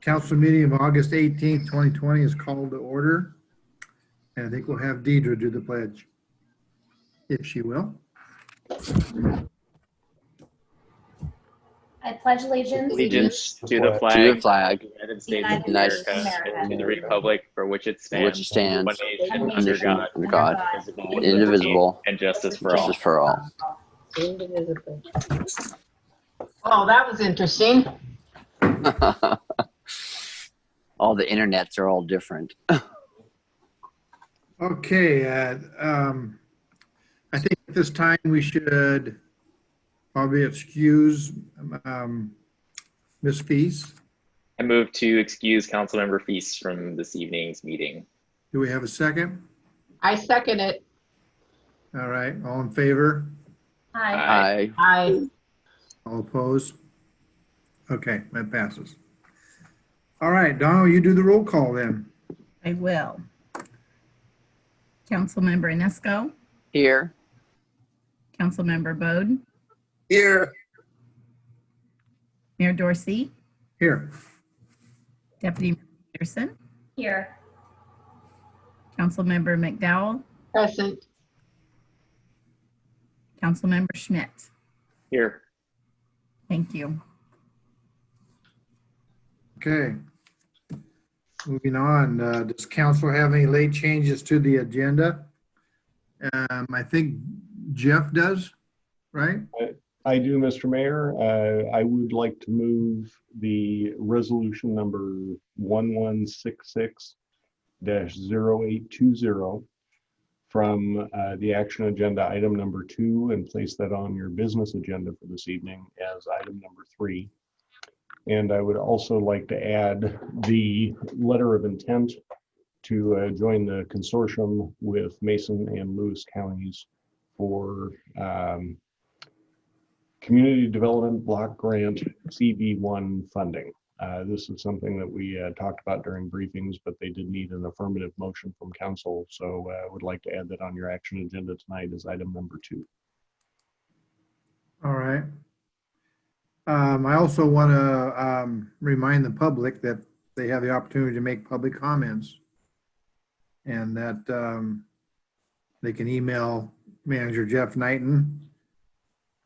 Council meeting of August 18th, 2020 is called to order. And I think we'll have Deidre do the pledge, if she will. I pledge allegiance to the flag of the United States of America and to the republic for which it stands, one nation under God, indivisible, and justice for all. Indivisible. Oh, that was interesting. All the internets are all different. Okay, I think at this time we should probably excuse Ms. Feast. I move to excuse Councilmember Feast from this evening's meeting. Do we have a second? I second it. All right, all in favor? Aye. I All opposed? Okay, that passes. All right, Donald, you do the roll call then. I will. Councilmember Inesco, Here. Councilmember Bode, Here. Mayor Dorsey, Here. Deputy Mayor Peterson, Here. Councilmember McDowell, present. Councilmember Schmidt. Here. Thank you. Okay. Moving on, does council have any late changes to the agenda? I think Jeff does, right? I do, Mr. Mayor. I would like to move the resolution number 1166-0820 from the action agenda item number 2 and place that on your business agenda for this evening as item number 3. And I would also like to add the letter of intent to join the consortium with Mason and Lewis counties for community development block grant CB1 funding. This is something that we talked about during briefings, but they did need an affirmative motion from council. So I would like to add that on your action agenda tonight as item number 2. All right. I also want to remind the public that they have the opportunity to make public comments and that they can email Manager Jeff Knighton,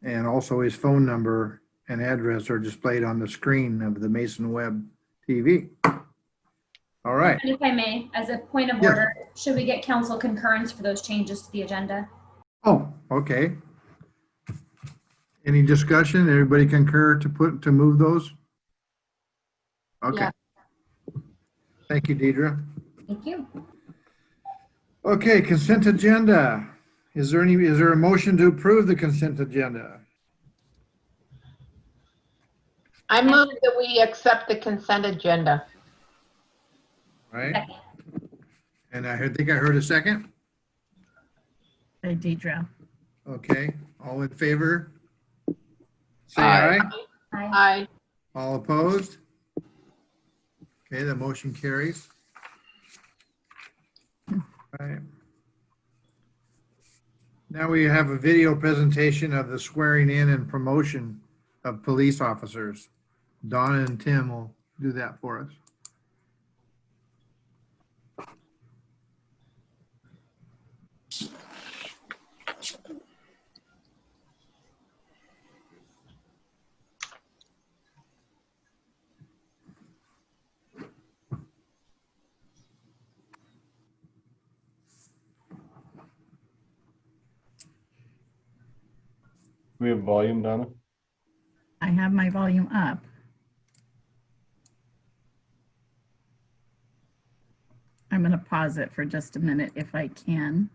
and also his phone number and address are displayed on the screen of the Mason Web TV. All right. And if I may, as a point of Yes. order, should we get council concurrence for those changes to the agenda? Oh, okay. Any discussion? Everybody concur to move those? Okay. Yeah. Thank you, Deidre. Thank you. Okay, consent agenda. Is there a motion to approve the consent agenda? I move that we accept the consent agenda. Right? Second. And I think I heard a second. Hi, Deidre. Okay, all in favor? Say Aye. aye. Aye. I All opposed? Okay, the motion carries. All right. Now we have a video presentation of the swearing in and promotion of police officers. Donna and Tim will do that for us. We have volume, Donna? I have my volume up. I'm going to pause it for just a minute if I can.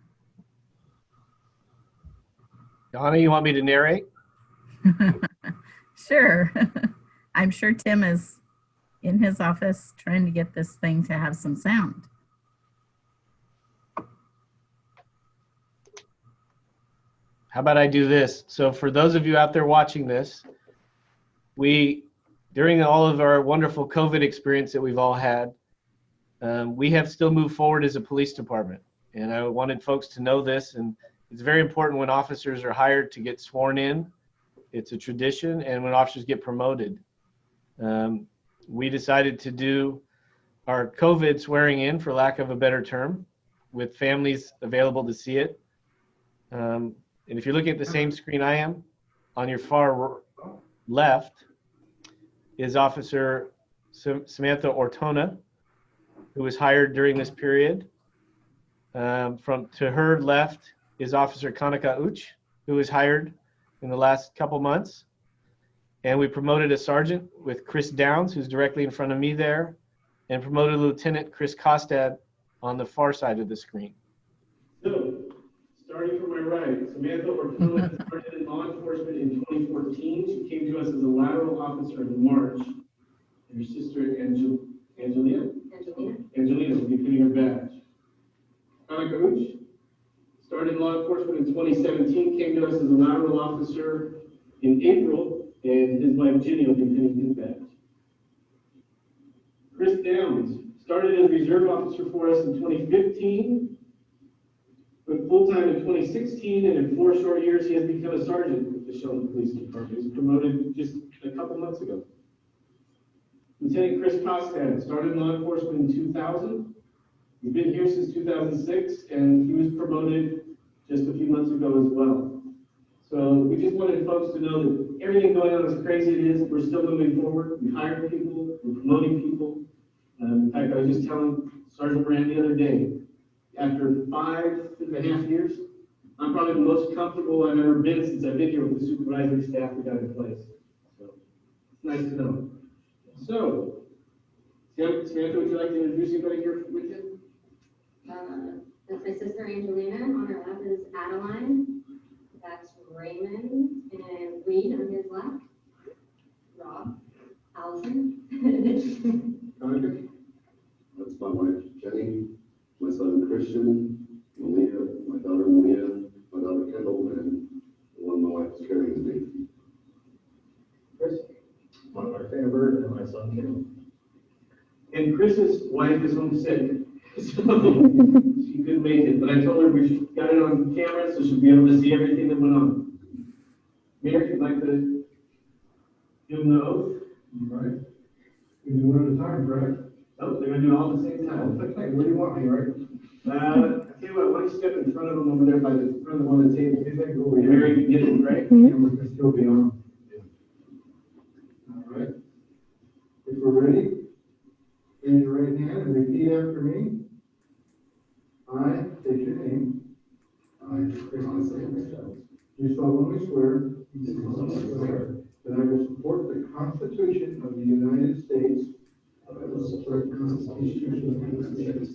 Donna, you want me to narrate? Sure. I'm sure Tim is in his office trying to get this thing to have some sound. How about I do this? So for those of you out there watching this, during all of our wonderful COVID experience that we've all had, we have still moved forward as a police department. And I wanted folks to know this, and it's very important when officers are hired to get sworn in. It's a tradition, and when officers get promoted. we decided to do our COVID swearing in, for lack of a better term, with families available to see it. And if you're looking at the same screen I am, on your far left is Officer Samantha Ortona, who was hired during this period. To her left is Officer Kanika Uch, who was hired in the last couple months. And we promoted a sergeant with Chris Downs, who's directly in front of me there, and promoted Lieutenant Chris Kostad on the far side of the screen. So, starting from my right, Samantha Ortona started in law enforcement in 2014. She came to us as a lateral officer in March. And her sister, Angelina will be getting her badge. Kanika Uch started in law enforcement in 2017, came to us as a lateral officer in April, and his wife Ginny will be getting his badge. Chris Downs started as a reserve officer for us in 2015, went full-time in 2016, and in 4 short years, he has become a sergeant with the Shelton Police Department. He was promoted just a couple months ago. Lieutenant Chris Kostad started in law enforcement in 2000. He's been here since 2006, and he was promoted just a few months ago as well. So we just wanted folks to know that everything going on, as crazy it is, we're still moving forward. We hired people, we're promoting people. In fact, I was just telling Sergeant Brand the other day, after 5.5 years, I'm probably the most comfortable I've ever been since I've been here with the supervisory staff we got in place. So it's nice to know. So, Samantha, would you like to introduce anybody here with you? That's my sister Angelina. On her left is Adeline. That's Raymond and Reed on his left. Rob, Allison. That's my wife Jenny, my son Christian, Malia, my daughter Malia, my daughter Kendall, and the one my wife is carrying is me. Chris, my wife Amber, and my son Kim. And Chris's wife is homesick, so she couldn't make it. But I told her we got it on camera, so she'll be able to see everything that went on. Mayor, you'd like to give them the oath? All right. We do one at a time, correct? Oh, they're gonna do it all at the same time. Okay, where do you want me, right? I tell you what, why don't you step in front of them over there by the front of one of the tables? Mary, you get it, right? And we're gonna still be on. All right. If we're ready, raise your right hand and repeat after me. I state your name. I, Chris Downs, Do solemnly swear that that I will support the Constitution of the United States I will support the Constitution of the United States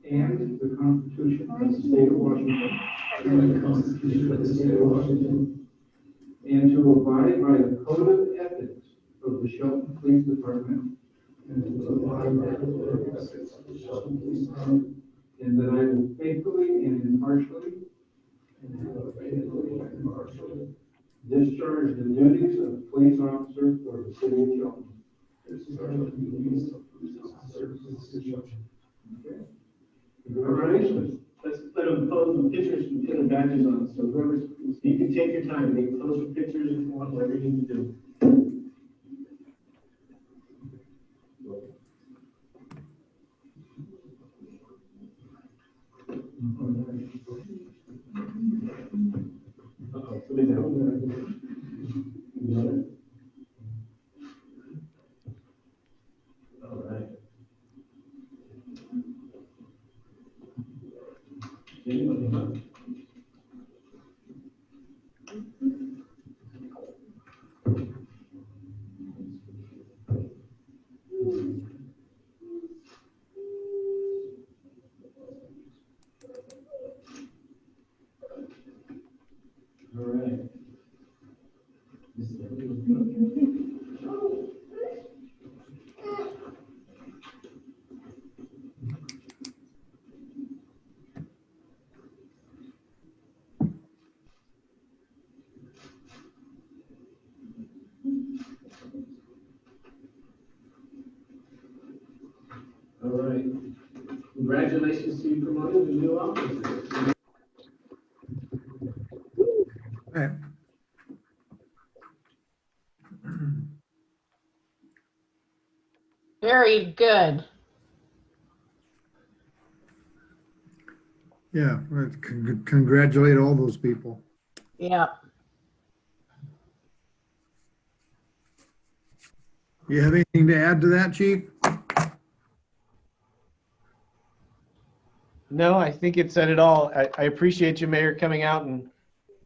and the Constitution of the State of Washington, and the Constitution of the State of Washington, and to abide by the Code of Ethics of the Shelton Police Department, and to abide by the Code of Ethics of the Shelton Police Department, and that I will faithfully and impartially discharge the duties of police officer for the city of Shelton. Okay. Congratulations. Let's let them pose some pictures and pin the badges on. So whoever's, you can take your time. They can pose some pictures if you want, whatever you need to do. Uh-oh, somebody's out there. You got it? All right. Anybody else? All right. All right. Congratulations to you promoted to new officer. Okay. Very good. Yeah, well, congratulate all those people. Yeah. You have anything to add to that, Chief? No, I think it said it all. I appreciate you, Mayor, coming out and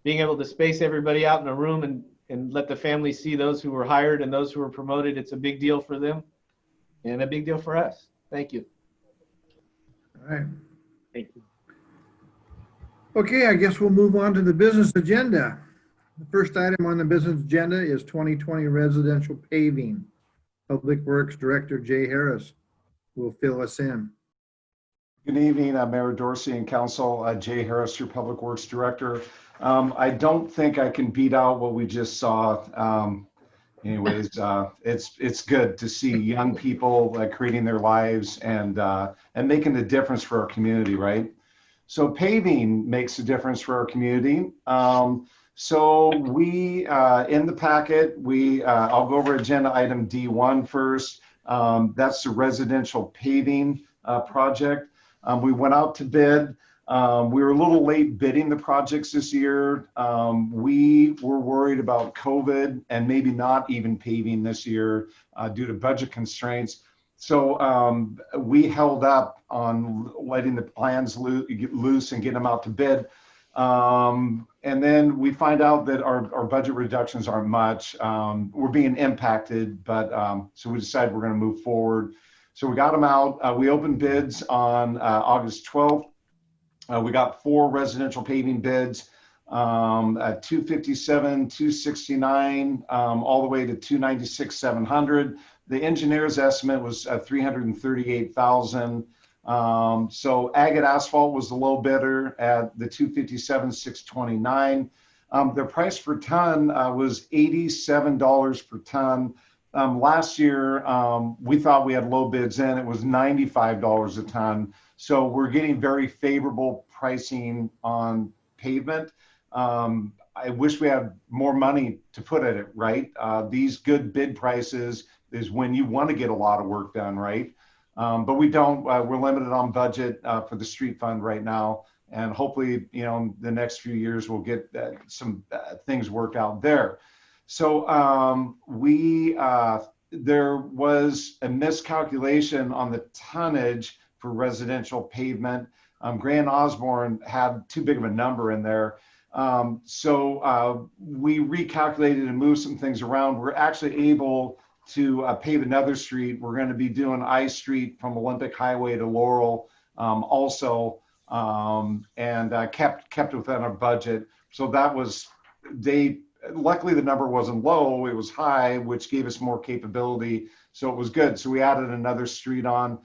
being able to space everybody out in a room and let the family see those who were hired and those who were promoted. It's a big deal for them and a big deal for us. Thank you. All right. Thank you. Okay, I guess we'll move on to the business agenda. The first item on the business agenda is 2020 residential paving. Public Works Director Jay Harris will fill us in. Good evening, Mayor Dorsey and Council. Jay Harris, your Public Works Director. I don't think I can beat out what we just saw. Anyways, it's good to see young people creating their lives and making a difference for our community, right? So paving makes a difference for our community. So we, in the packet, I'll go over agenda item D1 first. That's the residential paving project. We went out to bid. We were a little late bidding the projects this year. We were worried about COVID and maybe not even paving this year due to budget constraints. So we held up on letting the plans get loose and get them out to bid. And then we find out that our budget reductions aren't much. We're being impacted, but so we decided we're going to move forward. So we got them out. We opened bids on August 12th. We got 4 residential paving bids at 257, 269, all the way to 296, 700. The engineer's estimate was 338,000. So Agate Asphalt was the low bidder at the 257, 629. Their price per ton was $87 per ton. Last year, we thought we had low bids in. It was $95 a ton. So we're getting very favorable pricing on pavement. I wish we had more money to put at it, right? These good bid prices is when you want to get a lot of work done, right? But we don't. We're limited on budget for the street fund right now. And hopefully, the next few years we'll get some things worked out there. So there was a miscalculation on the tonnage for residential pavement. Grant Osborne had too big of a number in there. So we recalculated and moved some things around. We're actually able to pave another street. We're going to be doing I Street from Olympic Highway to Laurel also, and kept within our budget. So that was, luckily the number wasn't low, it was high, which gave us more capability. So it was good. So we added another street on.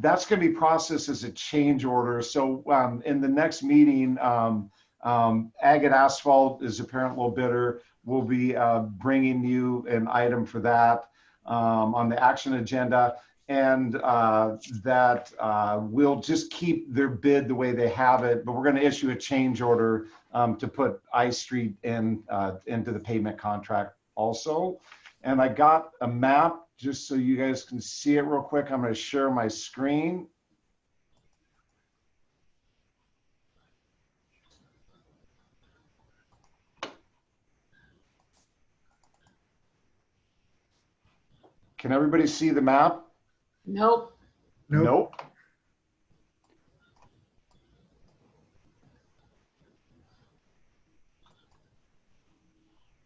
That's going to be processed as a change order. So in the next meeting, Agate Asphalt is apparent low bidder. We'll be bringing you an item for that on the action agenda, and that we'll just keep their bid the way they have it, but we're going to issue a change order to put I Street into the pavement contract also. And I got a map just so you guys can see it real quick. I'm going to share my screen. Can everybody see the map? Nope. Nope.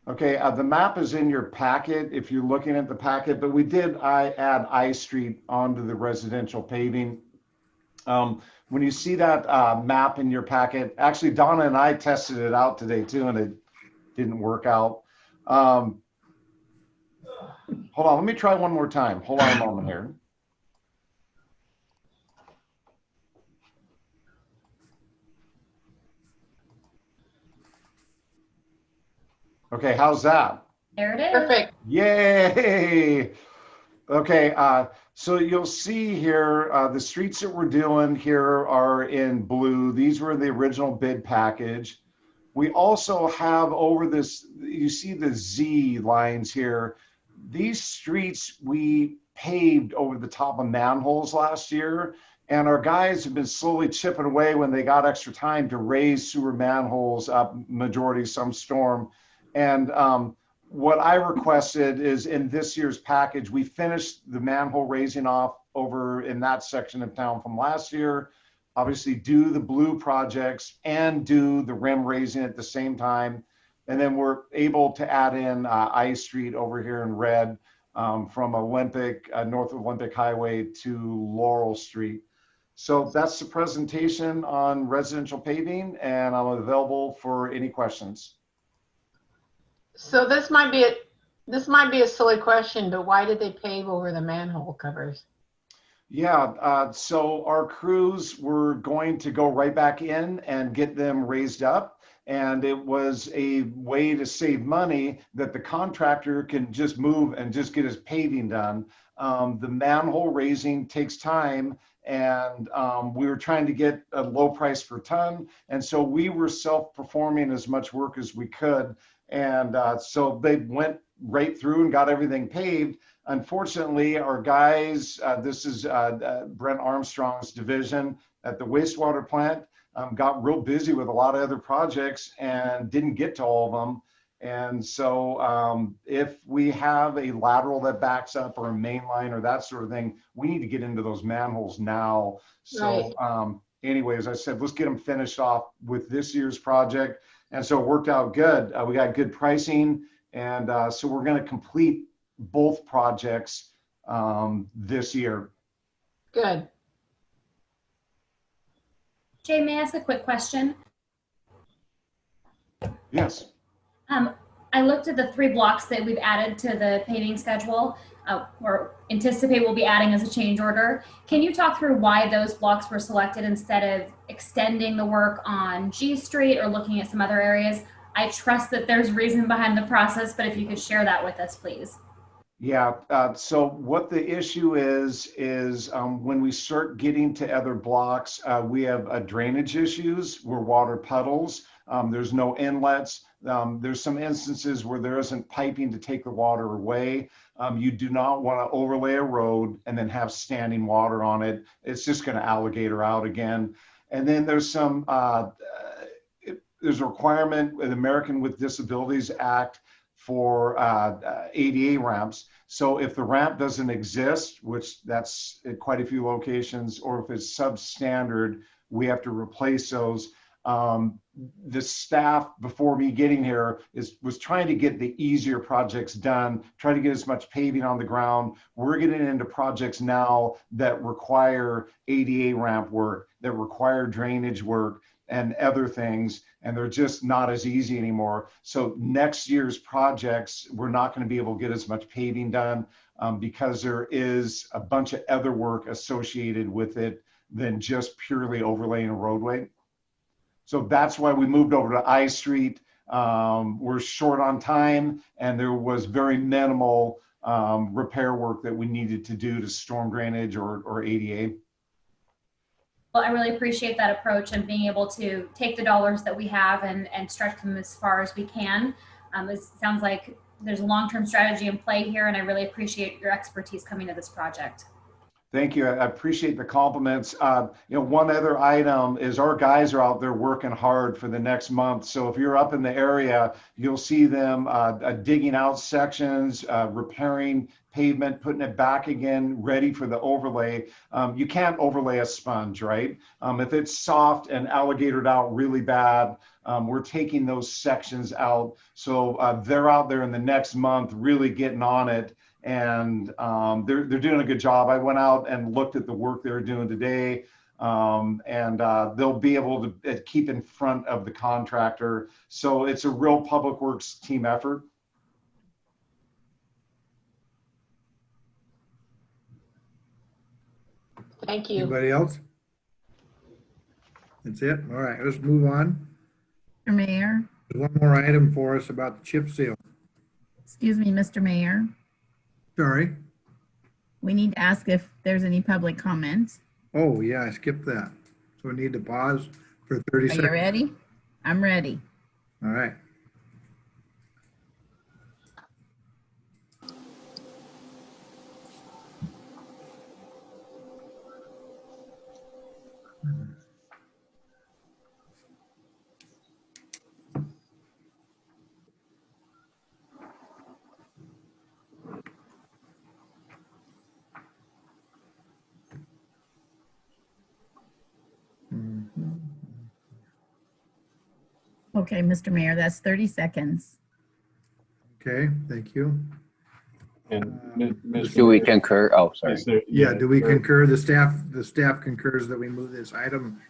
Okay, the map is in your packet if you're looking at the packet, but we did add I Street onto the residential paving. When you see that map in your packet, actually Donna and I tested it out today too, and it didn't work out. Hold on, let me try one more time. Hold on a moment here. Okay, how's that? There it is. Perfect. Yay! Okay, so you'll see here, the streets that we're doing here are in blue. These were the original bid package. We also have over this, you see the Z lines here. These streets we paved over the top of manholes last year. And our guys have been slowly chipping away when they got extra time to raise sewer manholes up, majority some storm. And what I requested is in this year's package, we finished the manhole raising off over in that section of town from last year. Obviously do the blue projects and do the rim raising at the same time. And then we're able to add in I Street over here in red from Olympic, north of Olympic Highway to Laurel Street. So that's the presentation on residential paving, and I'm available for any questions. So this might be a silly question, but why did they pave over the manhole covers? Yeah, so our crews were going to go right back in and get them raised up. And it was a way to save money that the contractor can just move and just get his paving done. The manhole raising takes time, and we were trying to get a low price per ton. And so we were self-performing as much work as we could. And so they went right through and got everything paved. Unfortunately, our guys, this is Brent Armstrong's division at the wastewater plant, got real busy with a lot of other projects and didn't get to all of them. And so if we have a lateral that backs up or a main line or that sort of thing, we need to get into those manholes now. So anyways, I said, let's get them finished off with this year's project. And so it worked out good. We got good pricing. And so we're going to complete both projects this year. Good. Jay, may I ask a quick question? Yes. I looked at the 3 blocks that we've added to the paving schedule, or anticipate we'll be adding as a change order. Can you talk through why those blocks were selected instead of extending the work on G Street or looking at some other areas? I trust that there's reason behind the process, but if you could share that with us, please. Yeah, so what the issue is when we start getting to other blocks, we have drainage issues where water puddles. There's no inlets. There's some instances where there isn't piping to take the water away. You do not want to overlay a road and then have standing water on it. It's just going to alligator out again. And then there's some, there's a requirement with American with Disabilities Act for ADA ramps. So if the ramp doesn't exist, which that's at quite a few locations, or if it's substandard, we have to replace those. The staff before me getting here was trying to get the easier projects done, try to get as much paving on the ground. We're getting into projects now that require ADA ramp work, that require drainage work and other things, and they're just not as easy anymore. So next year's projects, we're not going to be able to get as much paving done because there is a bunch of other work associated with it than just purely overlaying a roadway. So that's why we moved over to I Street. We're short on time, and there was very minimal repair work that we needed to do to storm drainage or ADA. Well, I really appreciate that approach and being able to take the dollars that we have and stretch them as far as we can. It sounds like there's a long-term strategy in play here, and I really appreciate your expertise coming to this project. Thank you. I appreciate the compliments. One other item is our guys are out there working hard for the next month. So if you're up in the area, you'll see them digging out sections, repairing pavement, putting it back again, ready for the overlay. You can't overlay a sponge, right? If it's soft and alligatored out really bad, we're taking those sections out. So they're out there in the next month really getting on it. And they're doing a good job. I went out and looked at the work they're doing today, and they'll be able to keep in front of the contractor. So it's a real public works team effort. Thank you. Anybody else? That's it? All right, let's move on. Mr. Mayor, There's one more item for us about the chip seal. excuse me, Mr. Mayor. Sorry. We need to ask if there's any public comment. Oh, yeah, I skipped that. So we need to pause for 30 Are seconds. you ready? I'm ready. All right. Okay, Mr. Mayor, that's 30 seconds. Okay, thank you. And Mr. Do we Mayor, concur? Oh, sorry. is there- Yeah, do we there- concur, the staff concurs that we move this item,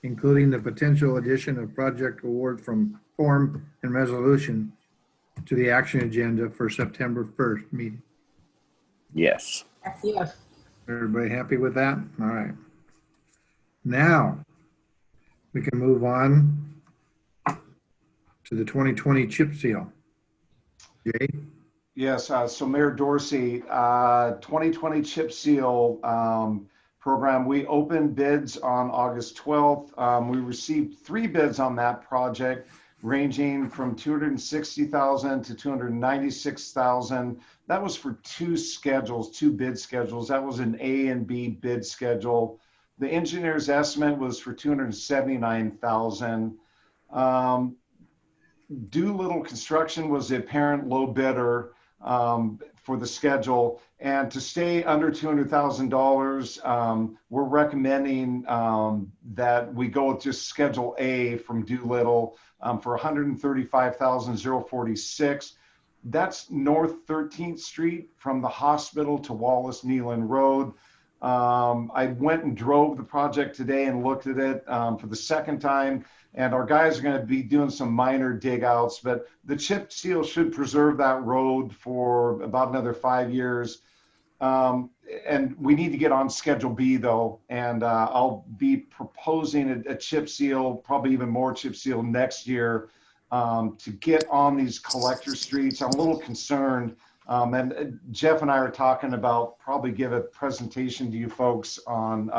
including the potential addition of project award from form and resolution to the action agenda for September 1st meeting? Yes. Yes. Everybody happy with that? All right. Now, we can move on to the 2020 chip seal. Jay? Yes, so Mayor Dorsey, 2020 chip seal program, we opened bids on August 12th. We received 3 bids on that project, ranging from $260,000 to $296,000. That was for 2 schedules, 2 bid schedules. That was an A and B bid schedule. The engineer's estimate was for $279,000. Doolittle Construction was the apparent low bidder for the schedule, and to stay under $200,000, we're recommending that we go with just Schedule A from Doolittle for $135,046. That's North 13th Street from the hospital to Wallace Nealon Road. I went and drove the project today and looked at it for the second time, and our guys are going to be doing some minor dig outs, but the chip seal should preserve that road for about another 5 years. And we need to get on Schedule B though, and I'll be proposing a chip seal, probably even more chip seal next year, to get on these collector streets. I'm a little concerned. And Jeff and I are talking about probably give a presentation to you folks on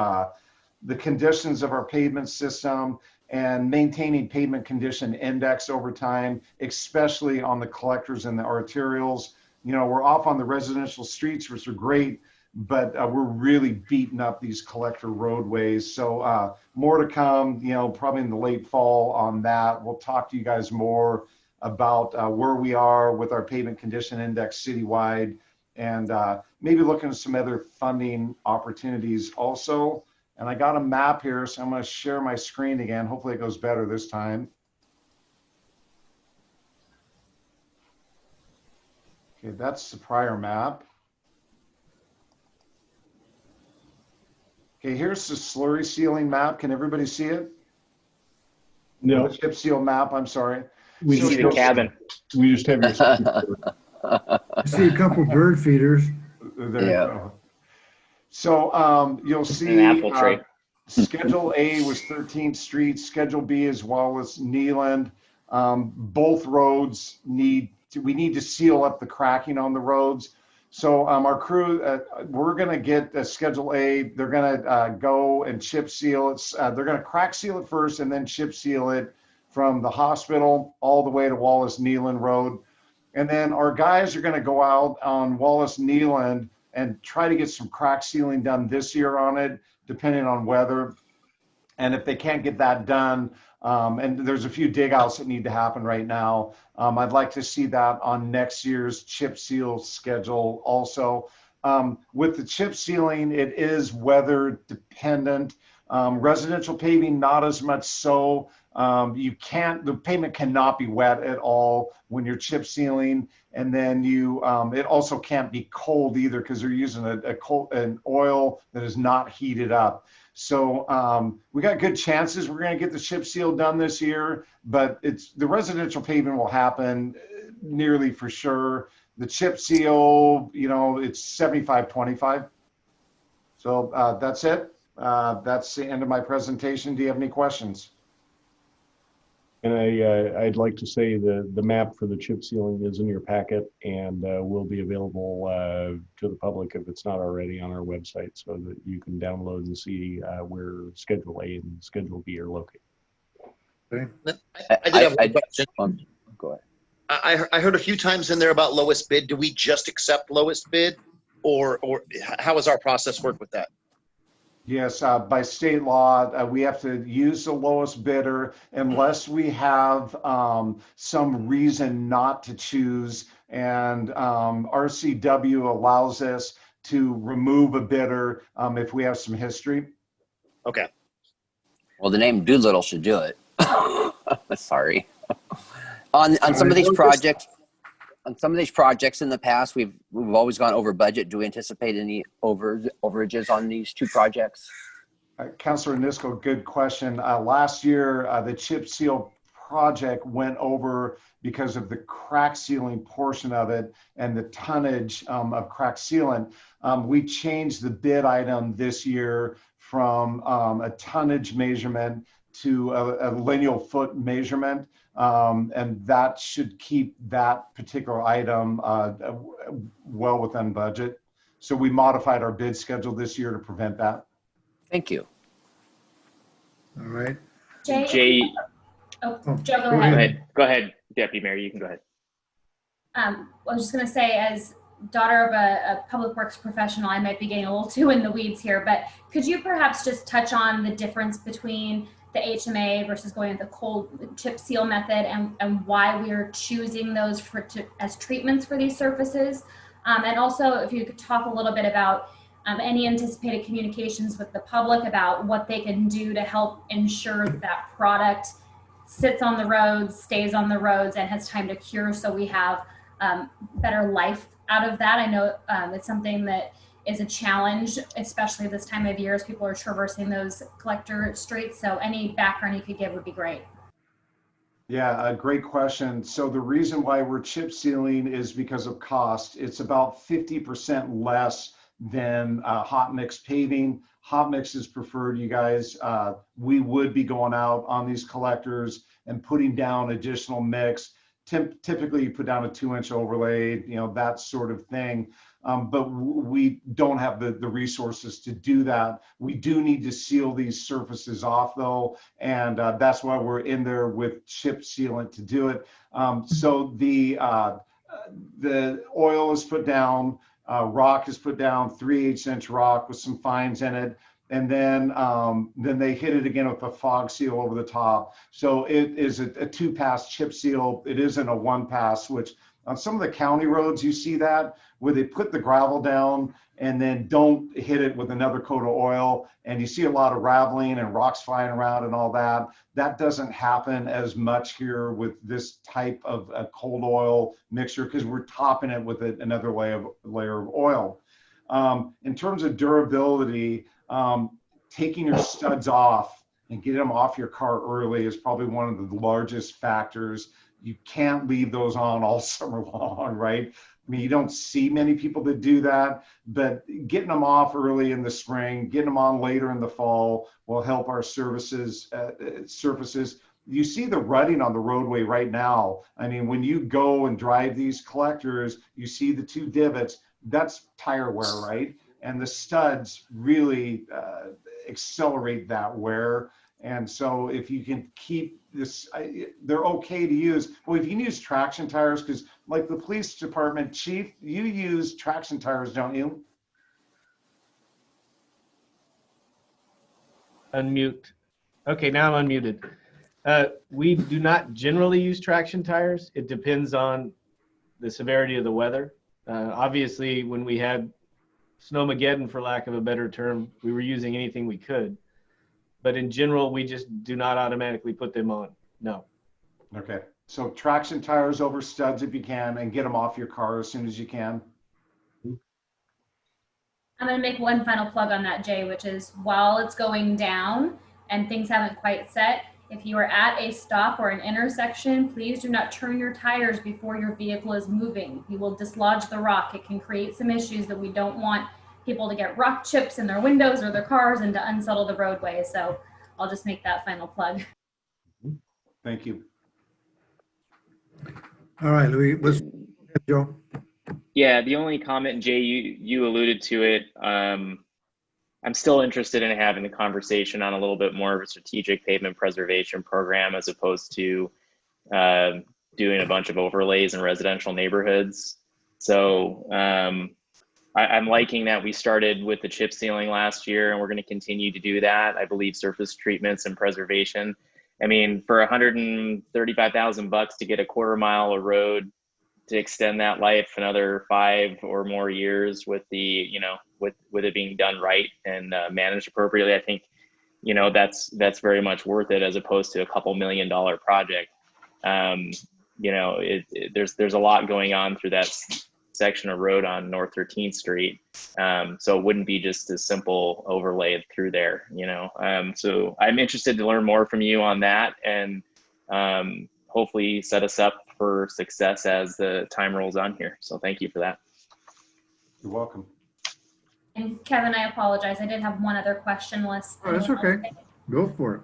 the conditions of our pavement system and maintaining pavement condition index over time, especially on the collectors and the arterials. You know, we're off on the residential streets, which are great, but we're really beating up these collector roadways. So more to come, you know, probably in the late fall on that. We'll talk to you guys more about where we are with our pavement condition index citywide, and maybe looking at some other funding opportunities also. And I got a map here, so I'm going to share my screen again. Hopefully it goes better this time. Okay, that's the prior map. Okay, here's the slurry sealing map. Can everybody see it? No. The chip seal map, I'm sorry. We So just you'll- have We just have your. I see a couple bird feeders. There you go. So you'll see An apple tree. Schedule A was 13th Street. Schedule B as well as Nealand. Both roads we need to seal up the cracking on the roads. So our crew, we're going to get Schedule A. They're going to go and chip seal it. They're going to crack seal it first and then chip seal it from the hospital all the way to Wallace Nealon Road. And then our guys are going to go out on Wallace Nealon and try to get some crack sealing done this year on it, depending on weather. And if they can't get that done, and there's a few dig outs that need to happen right now, I'd like to see that on next year's chip seal schedule also. With the chip sealing, it is weather dependent. Residential paving, not as much so. The pavement cannot be wet at all when you're chip sealing. And then it also can't be cold either because they're using an oil that is not heated up. So we got good chances. We're going to get the chip seal done this year, but the residential pavement will happen nearly for sure. The chip seal, it's 75-25. So that's it. That's the end of my presentation. Do you have any questions? And I'd like to say the map for the chip sealing is in your packet and will be available to the public if it's not already on our website, so that you can download and see where Schedule A and Schedule B are located. Okay. I did have one question. Go ahead. I heard a few times in there about lowest bid. Do we just accept lowest bid, or how does our process work with that? Yes, by state law, we have to use the lowest bidder unless we have some reason not to choose. And RCW allows us to remove a bidder if we have some history. Okay. Well, the name Doolittle should do it. Sorry. On some of these Well, projects, in the past, we've always gone over budget. Do we anticipate any overages on these two projects? Councilor Nisco, good question. Last year, the chip seal project went over because of the crack sealing portion of it and the tonnage of crack sealant. We changed the bid item this year from a tonnage measurement to a lineal foot measurement. And that should keep that particular item well within budget. So we modified our bid schedule this year to prevent that. Thank you. All right. Jay. Oh, Joe, go ahead. Go ahead, Deputy Mayor. You can go ahead. I was just going to say, as daughter of a public works professional, I might be getting a little too in the weeds here, but could you perhaps just touch on the difference between the HMA versus going with the cold chip seal method and why we are choosing those as treatments for these surfaces? And also, if you could talk a little bit about any anticipated communications with the public about what they can do to help ensure that product sits on the roads, stays on the roads, and has time to cure, so we have better life out of that. I know it's something that is a challenge, especially this time of year as people are traversing those collector streets. So any background you could give would be great. Yeah, a great question. So the reason why we're chip sealing is because of cost. It's about 50% less than hot mix paving. Hot mix is preferred, you guys. We would be going out on these collectors and putting down additional mix. Typically you put down a 2-inch overlay, that sort of thing. But we don't have the resources to do that. We do need to seal these surfaces off though. And that's why we're in there with chip sealant to do it. So the oil is put down, rock is put down, 3/8-inch rock with some fines in it. And then they hit it again with a fog seal over the top. So it is a 2-pass chip seal. It isn't a 1-pass, which on some of the county roads, you see that where they put the gravel down and then don't hit it with another coat of oil. And you see a lot of raveling and rocks flying around and all that. That doesn't happen as much here with this type of a cold oil mixture because we're topping it with another layer of oil. In terms of durability, taking your studs off and getting them off your car early is probably one of the largest factors. You can't leave those on all summer long, right? I mean, you don't see many people that do that, but getting them off early in the spring, getting them on later in the fall will help our surfaces. You see the rutting on the roadway right now. I mean, when you go and drive these collectors, you see the 2 divots, that's tire wear, right? And the studs really accelerate that wear. And so if you can keep this, they're okay to use. Well, if you can use traction tires, because like the police department, Chief, you use traction tires, don't you? Unmute. Okay, now I'm unmuted. We do not generally use traction tires. It depends on the severity of the weather. Obviously, when we had Snowmageddon, for lack of a better term, we were using anything we could. But in general, we just do not automatically put them on. No. Okay. So traction tires over studs if you can, and get them off your car as soon as you can. I'm going to make one final plug on that, Jay, which is while it's going down and things haven't quite set, if you are at a stop or an intersection, please do not turn your tires before your vehicle is moving. You will dislodge the rock. It can create some issues that we don't want people to get rock chips in their windows or their cars and to unsettle the roadway. So I'll just make that final plug. Thank you. All right, Louis, Joe. Yeah, the only comment, Jay, you alluded to it. I'm still interested in having the conversation on a little bit more of a strategic pavement preservation program as opposed to doing a bunch of overlays in residential neighborhoods. So I'm liking that we started with the chip sealing last year, and we're going to continue to do that. I believe surface treatments and preservation. I mean, for $135,000 to get a quarter mile of road to extend that life another 5 or more years with the, with it being done right and managed appropriately, I think, that's very much worth it as opposed to a couple $1 million project. there's a lot going on through that section of road on North 13th Street. So it wouldn't be just a simple overlay through there, so I'm interested to learn more from you on that, and hopefully set us up for success as the time rolls on here. So thank you for that. You're welcome. And Kevin, I apologize. I did have one other question list. Oh, that's okay. Go for it.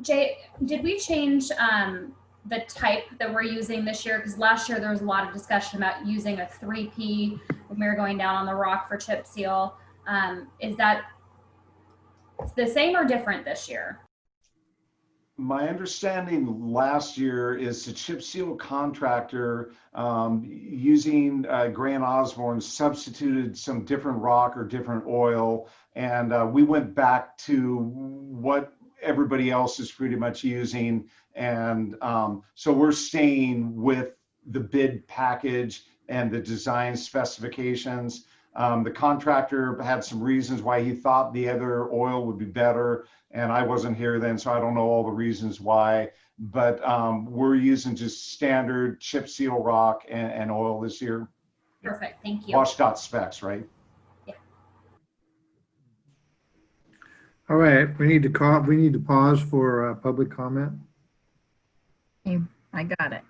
Jay, did we change the type that we're using this year? Because last year there was a lot of discussion about using a 3P when we were going down on the rock for chip seal. Is that the same or different this year? My understanding last year is the chip seal contractor using Grant Osborne substituted some different rock or different oil, and we went back to what everybody else is pretty much using, and so we're staying with the bid package and the design specifications. The contractor had some reasons why he thought the other oil would be better, and I wasn't here then, so I don't know all the reasons why, but we're using just standard chip seal rock and oil this year. Perfect, thank you. WashDOT specs, right? Yeah. All right, we need to pause for public comment. Okay, I got it.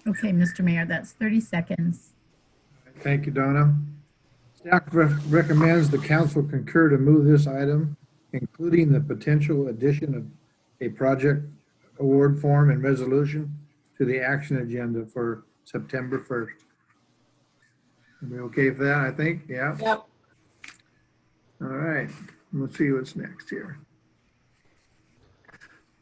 Okay, Mr. Mayor, that's 30 seconds. Thank you, Donna. Staff recommends the council concur to move this item, including the potential addition of a project award form and resolution, to the action agenda for September 1st. Are we okay with that, I think? Yeah? Yep. All right, let's see what's next here.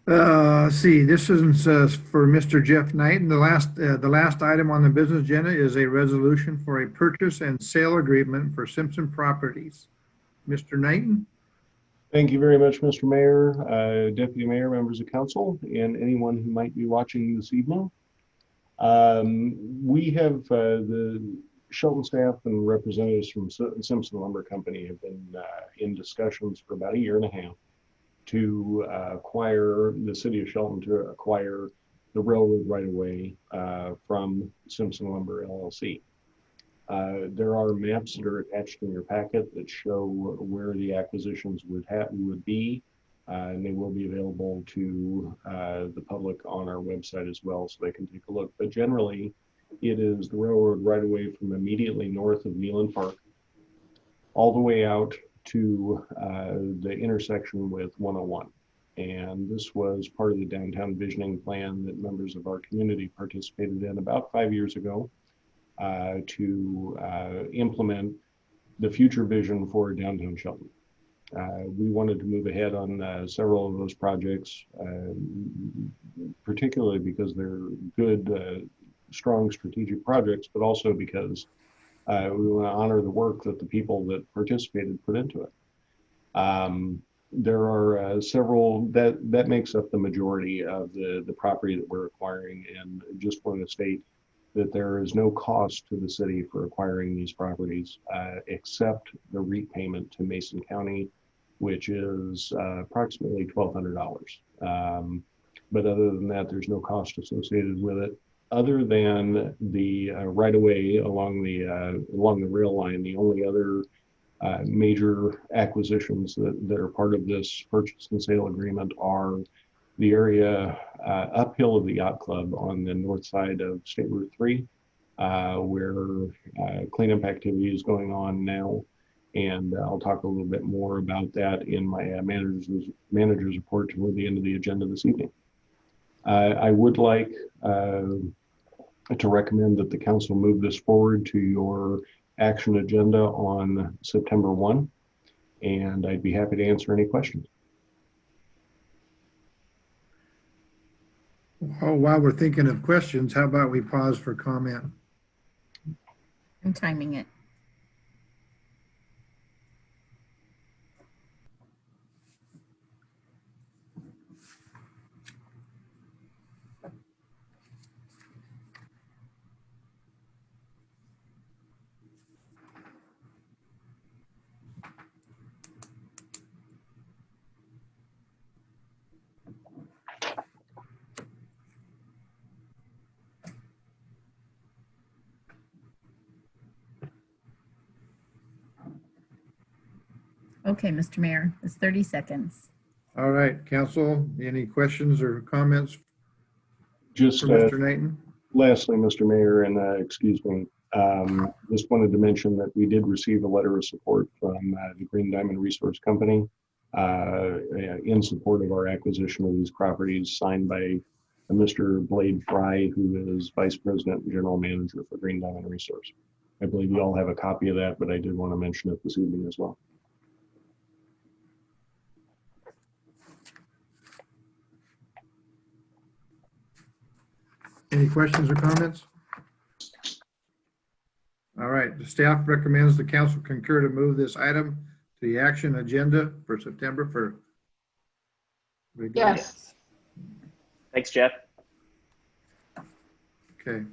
Let's see, this is for Mr. Jeff Knighton. The last item on the business agenda is a resolution for a purchase and sale agreement for Simpson Properties. Mr. Knighton? Thank you very much, Mr. Mayor, Deputy Mayor, members of council, and anyone who might be watching this evening. We have the Shelton staff and representatives from Simpson Lumber Company have been in discussions for about 1.5 years to acquire the city of Shelton, to acquire the railroad right away from Simpson Lumber LLC. There are maps that are attached in your packet that show where the acquisitions would be, and they will be available to the public on our website as well, so they can take a look. But generally, it is the railroad right away from immediately north of Neyland Park, all the way out to the intersection with 101. And this was part of the downtown visioning plan that members of our community participated in about 5 years ago to implement the future vision for downtown Shelton. We wanted to move ahead on several of those projects, particularly because they're good, strong strategic projects, but also because we want to honor the work that the people that participated put into it. There are several that makes up the majority of the property that we're acquiring, and just want to state that there is no cost to the city for acquiring these properties except the REIT payment to Mason County, which is approximately $1,200. But other than that, there's no cost associated with it. Other than the right-of-way along the rail line, the only other major acquisitions that are part of this purchase and sale agreement are the area uphill of the yacht club on the north side of State Route 3, where cleanup activity is going on now. And I'll talk a little bit more about that in my manager's report toward the end of the agenda this evening. I would like to recommend that the council move this forward to your action agenda on September 1, and I'd be happy to answer any questions. Oh, while we're thinking of questions, how about we pause for comment? I'm timing it. Okay, Mr. Mayor, it's 30 seconds. All right, council, any questions or comments Just for Mr. Knighton? lastly, Mr. Mayor, and excuse me, just wanted to mention that we did receive a letter of support from the Green Diamond Resource Company in support of our acquisition of these properties, signed by Mr. Blade Fry, who is Vice President and General Manager for Green Diamond Resource. I believe you all have a copy of that, but I did want to mention it this evening as well. Any questions or comments? All right, the staff recommends the council concur to move this item to the action agenda for September 1st. Yes. Thanks, Jeff. Okay.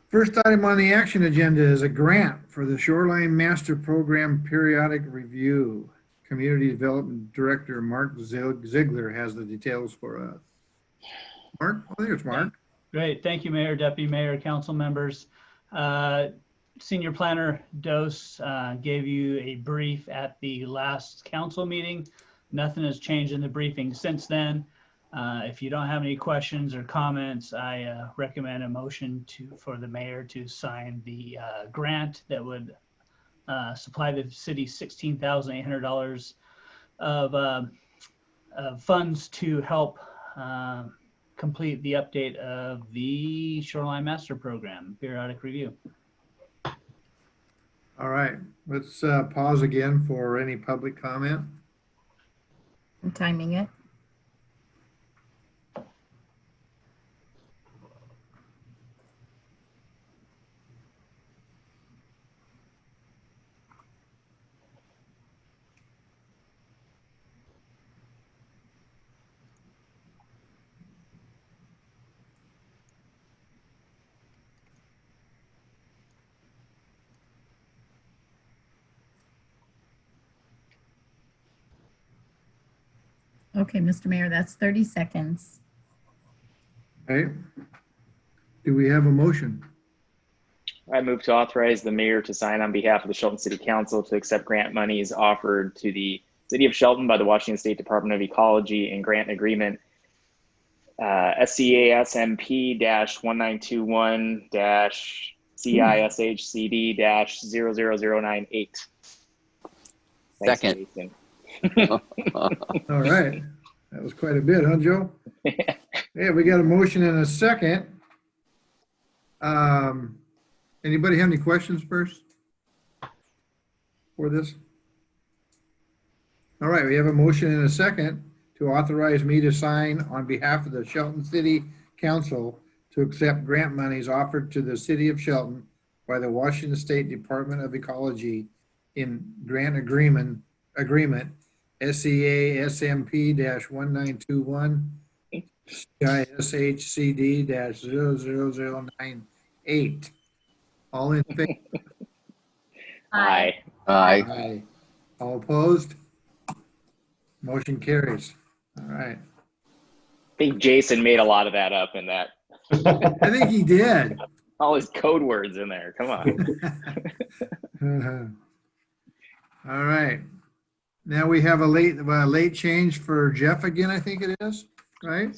First item on the action agenda is a grant for the Shoreline Master Program Periodic Review. Community Development Director Mark Ziegler has the details for us. Mark, oh, there's Mark. Great. Thank you, Mayor, Deputy Mayor, council members. Senior Planner Dose gave you a brief at the last council meeting. Nothing has changed in the briefing since then. If you don't have any questions or comments, I recommend a motion for the mayor to sign the grant that would supply the city $16,800 of funds to help complete the update of the Shoreline Master Program periodic review. All right, let's pause again for any public comment. I'm timing it. Okay, Mr. Mayor, that's 30 seconds. Okay. Do we have a motion? I move to authorize the mayor to sign on behalf of the Shelton City Council to accept grant monies offered to the City of Shelton by the Washington State Department of Ecology and grant agreement SCASMP-192-CISHCD-00098. Second. All right. That was quite a bit, huh, Joe? Yeah, we got a motion and a second. Anybody have any questions first for this? All right, we have a motion and a second to authorize me to sign on behalf of the Shelton City Council to accept grant monies offered to the City of Shelton by the Washington State Department of Ecology in grant agreement SCA-SMP-1921 CISHCD-00098. All in favor? Aye. Aye. Aye. All opposed? Motion carries. All right. I think Jason made a lot of that up in that. I think he did. All his code words in there. Come on. All right. Now we have a late change for Jeff again, I think it is, right?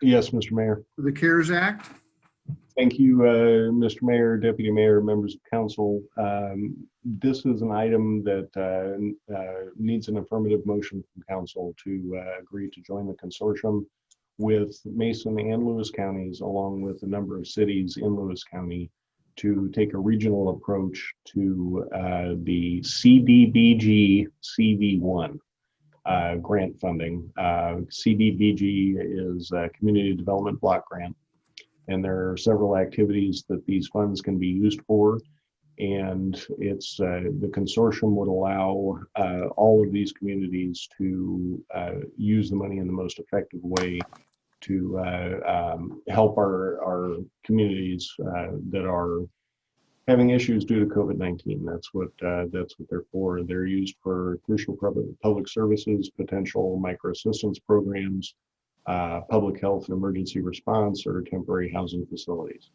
Yes, Mr. Mayor. The CARES Act. Thank you, Mr. Mayor, Deputy Mayor, members of council. This is an item that needs an affirmative motion from council to agree to join the consortium with Mason and Lewis counties, along with a number of cities in Lewis County, to take a regional approach to the CDBG CV1. grant funding. CDBG is a Community Development Block Grant, and there are several activities that these funds can be used for. And it's the consortium would allow all of these communities to use the money in the most effective way to help our communities that are having issues due to COVID-19. That's what they're for. They're used for crucial public services, potential micro assistance programs, public health and emergency response, or temporary housing facilities.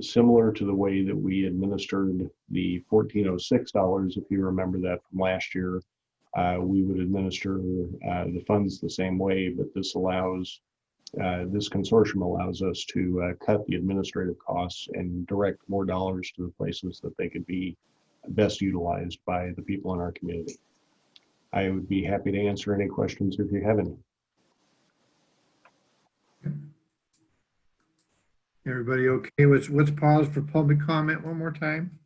Similar to the way that we administered the $1406, if you remember that from last year, we would administer the funds the same way, but this allows this consortium allows us to cut the administrative costs and direct more dollars to the places that they could be best utilized by the people in our community. I would be happy to answer any questions if you have any. Everybody okay? Let's pause for public comment one more time.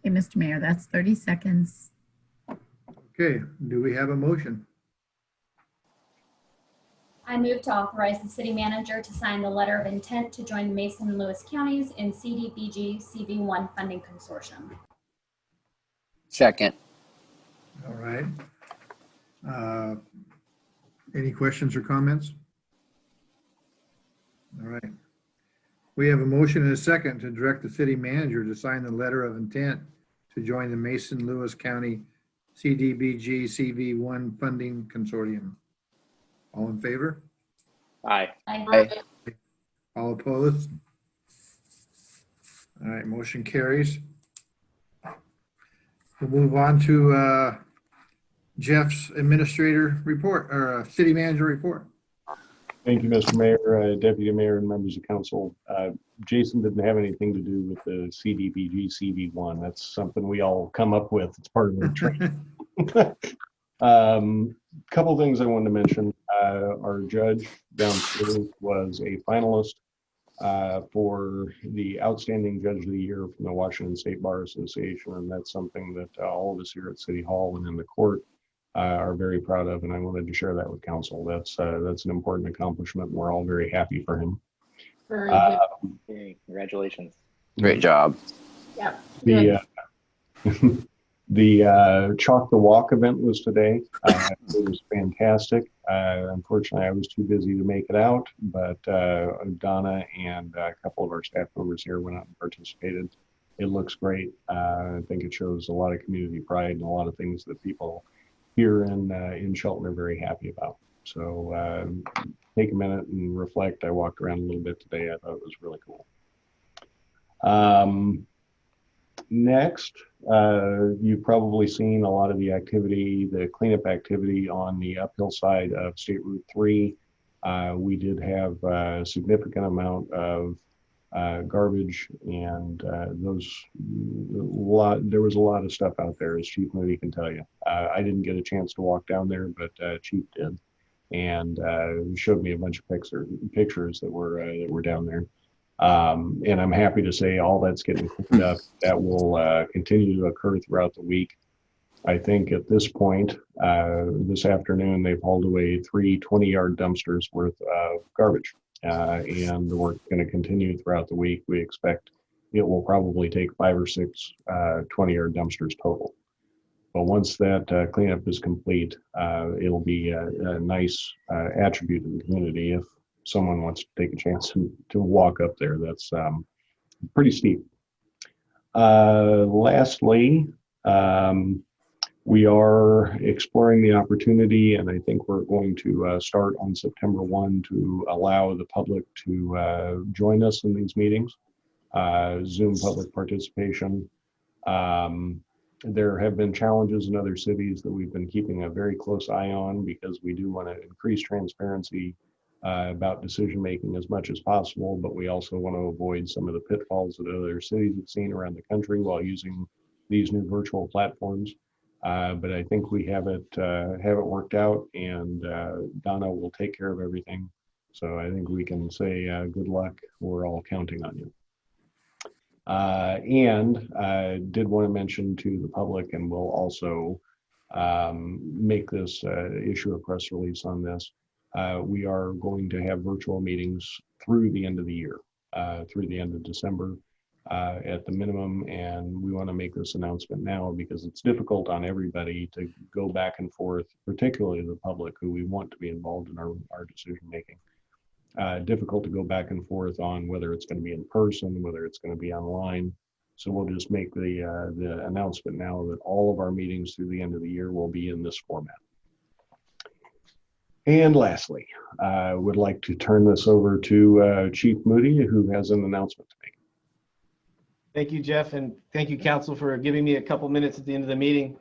Okay, Mr. Mayor, that's 30 seconds. Okay, do we have a motion? I move to authorize the city manager to sign the letter of intent to join Mason and Lewis counties in CDBG CV1 funding consortium. Second. All right. Any questions or comments? All right. We have a motion and a second to direct the city manager to sign the letter of intent to join the Mason Lewis County CDBG CV1 funding consortium. All in favor? Aye. Aye. All opposed? All right, motion carries. We'll move on to Jeff's administrator report, or city manager report. Thank you, Mr. Mayor, Deputy Mayor, and members of council. Jason didn't have anything to do with the CDBG CV1. That's something we all come up with. It's part of the training. Couple things I wanted to mention. Our judge downstairs was a finalist for the Outstanding Judge of the Year from the Washington State Bar Association, and that's something that all of us here at City Hall and in the court are very proud of, and I wanted to share that with council. That's an important accomplishment, and we're all very happy for him. Very good. Okay, congratulations. Great job. Yep. The Chalk the Walk event was today. It was fantastic. Unfortunately, I was too busy to make it out, but Donna and a couple of our staff members here went out and participated. It looks great. I think it shows a lot of community pride and a lot of things that people here in Shelton are very happy about. So take a minute and reflect. I walked around a little bit today. I thought it was really cool. Next, you've probably seen a lot of the activity, the cleanup activity on the uphill side of State Route 3. We did have a significant amount of garbage, and there was a lot of stuff out there, as Chief Moody can tell you. I didn't get a chance to walk down there, but Chief did, and showed me a bunch of pictures that were down there. And I'm happy to say all that's getting cleaned up. That will continue to occur throughout the week. I think at this point, this afternoon, they've hauled away 3 20-yard dumpsters worth of garbage. And we're going to continue throughout the week. We expect it will probably take 5 or 6 20-yard dumpsters total. But once that cleanup is complete, it'll be a nice attribute in the community. If someone wants to take a chance to walk up there, that's pretty steep. Lastly, we are exploring the opportunity, and I think we're going to start on September 1 to allow the public to join us in these meetings, Zoom public participation. There have been challenges in other cities that we've been keeping a very close eye on because we do want to increase transparency about decision making as much as possible, but we also want to avoid some of the pitfalls that other cities have seen around the country while using these new virtual platforms. But I think we have it worked out, and Donna will take care of everything. So I think we can say good luck. We're all counting on you. And I did want to mention to the public, and we'll also make this issue a press release on this. We are going to have virtual meetings through the end of the year, through the end of December at the minimum. And we want to make this announcement now because it's difficult on everybody to go back and forth, particularly the public who we want to be involved in our decision making. Difficult to go back and forth on whether it's going to be in person, whether it's going to be online. So we'll just make the announcement now that all of our meetings through the end of the year will be in this format. And lastly, I would like to turn this over to Chief Moody, who has an announcement to make. Thank you, Jeff, and thank you, Council, for giving me a couple minutes at the end of the meeting.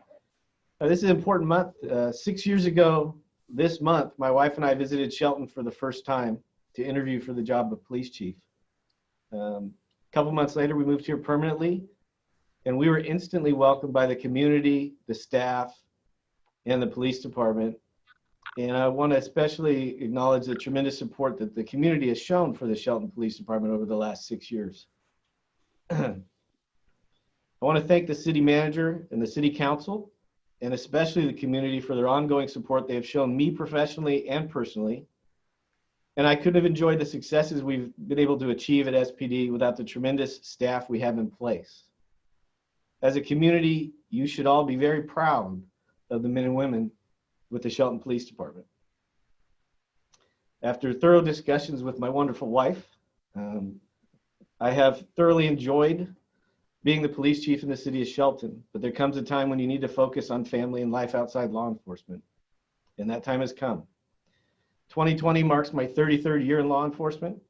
This is an important month. 6 years ago this month, my wife and I visited Shelton for the first time to interview for the job of police chief. A couple months later, we moved here permanently, and we were instantly welcomed by the community, the staff, and the police department. And I want to especially acknowledge the tremendous support that the community has shown for the Shelton Police Department over the last 6 years. I want to thank the city manager and the city council, and especially the community for their ongoing support they have shown me professionally and personally. And I couldn't have enjoyed the successes we've been able to achieve at SPD without the tremendous staff we have in place. As a community, you should all be very proud of the men and women with the Shelton Police Department. After thorough discussions with my wonderful wife, I have thoroughly enjoyed being the police chief in the city of Shelton, but there comes a time when you need to focus on family and life outside law enforcement, and that time has come. 2020 marks my 33rd year in law enforcement,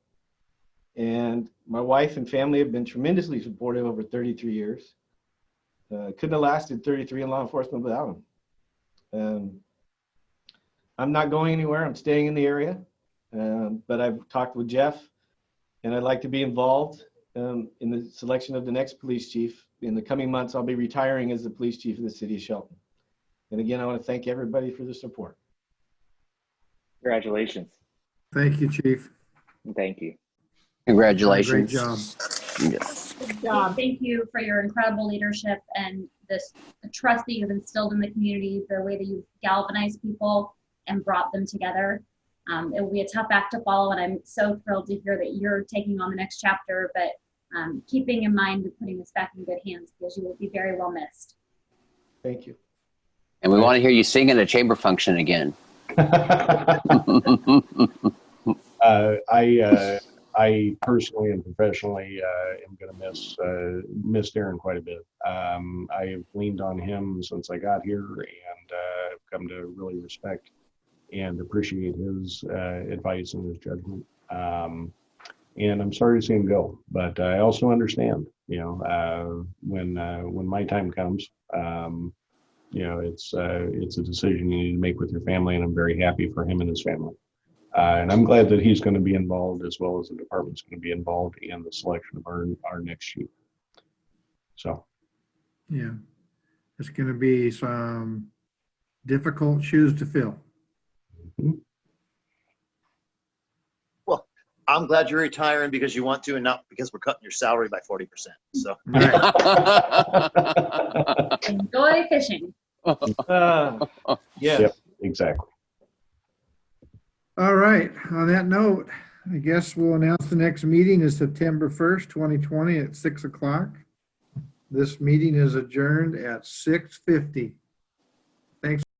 and my wife and family have been tremendously supportive over 33 years. Couldn't have lasted 33 in law enforcement without them. I'm not going anywhere. I'm staying in the area, but I've talked with Jeff, and I'd like to be involved in the selection of the next police chief. In the coming months, I'll be retiring as the police chief of the city of Shelton. And again, I want to thank everybody for the support. Congratulations. Thank you, Chief. Thank you. Congratulations. Great job. Yes. Good job. Thank you for your incredible leadership and the trust that you've instilled in the community, the way that you've galvanized people and brought them together. It will be a tough act to follow, and I'm so thrilled to hear that you're taking on the next chapter, but keeping in mind putting this back in good hands because you will be very well missed. Thank you. And we want to hear you sing in a chamber function again. I personally and professionally am going to miss Darren quite a bit. I have leaned on him since I got here, and I've come to really respect and appreciate his advice and his judgment. And I'm sorry to see him go, but I also understand, when my time comes, it's a decision you need to make with your family, and I'm very happy for him and his family. And I'm glad that he's going to be involved, as well as the department's going to be involved in the selection of our next chief. So. Yeah, it's going to be some difficult shoes to fill. Mm-hmm. Well, I'm glad you're retiring because you want to and not because we're cutting your salary by 40%. So. Enjoy fishing. Yes. Yep, exactly. All right, on that note, I guess we'll announce the next meeting is September 1st, 2020 at 6 o'clock. This meeting is adjourned at 6:50.